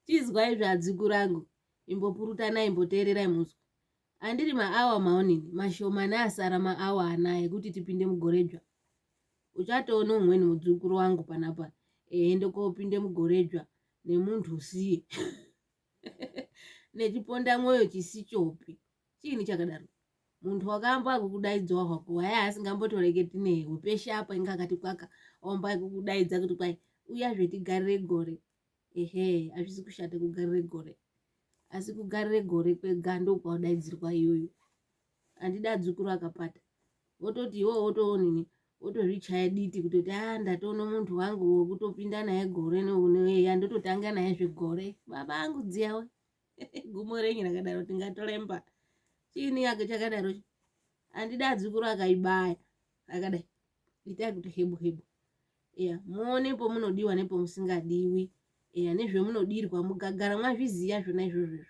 chizwai zvadzukuru rangu, imbopurutanai imboteererai muzwa. Andiri maawa maonini mashomani asara maawa anaya kuti tipinde mugoredzva. Uchatoona umweni mudzukuru wangu panapa ende kopinde mugoredzva nemuntu Ziye nechiponda mwoyo chisichopi. Chini chakadaro? Muntu wakamba kukudaidzwa hwako waya asingambotoreketi newe peshe apa ingakati kwaka omba kukudaidza kuti kwai uya zvetigarire gore. Azvisi kushata kugarire gore. Asi kugarire gore kwega ndokwaudayidzirwa iyoyo. Andida dzukuru akapata. Wototi iwewe wotoonini wotozvichaya diti kutoti ndatoona muntu wangu wokutopinda naye gore neuneya ndototanga naye zvegore. Baba angu dziyawe. Gumo renyu rakadaro tingatoremba. Chini yake chakadaro? Andida dzukuru akaibaya. Akadai. Itai kuti hebu hebu. Muonepo munodiwa nepo musingadiwi. Nezvemunodirwa mugagara mwazviziya zvona izvozvo.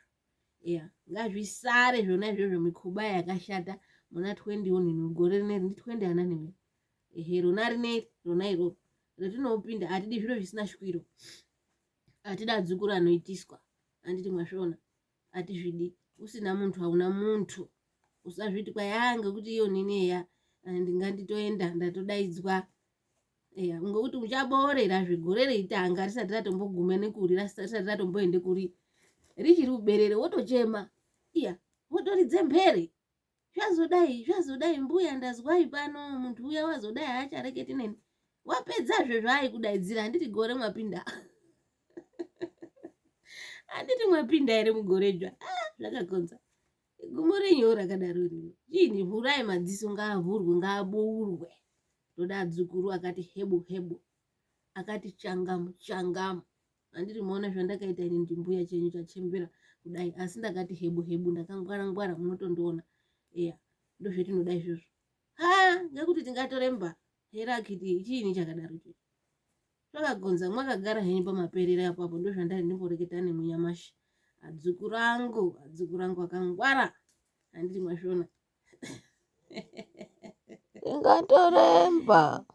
Ngazvisare zvona izvozvo mikuba yakashata muna 20 gore rineri ndi 20 anani. Rona rineri rona iro retinopinda atidi zviro zvisina shwiro. Atida dzukuru anoitiswa. Anditi mwashona. Atizvidi. Usina muntu hauna muntu. Usazviti kwa yanga kuti iyo nineya ndinganditoenda ndatodaidzwa. Ngokuti uchaboorera zvigore reitanga risati ratombogume nekuri risati ratomboende kuri. Richiri uberere wotochema. Wotoridze mpere. Zvazodai mbuya ndazwai pano muntu uya wazodai achareketi neni. Wapedzazve zvai kudaidzira anditi gore mwapinda. Anditi mwapinda ere mugoredzva. Zvakakonza. Gumo renyu rakadaro rino. Chini vhurai madziso ngaavhurwe ngaabourwe. Toda dzukuru akati hebu hebu. Akati changamu changamu. Anditi muona zvandakaita ini ndimbuya chenyu chachembera kudai asi ndakati hebu hebu ndakangwara ngwara munotondoona. Ndozvetinodai izvozvo. Ngekuti tingatoremba. Hera akiti chini chakadaro chii. Zvakagonza mwakagara henyu pamaperera apapo ndozvandari ndimboreketa nemunyamashi. Adzukuru angu akangwara. Anditi mwashona. Tingatoremba.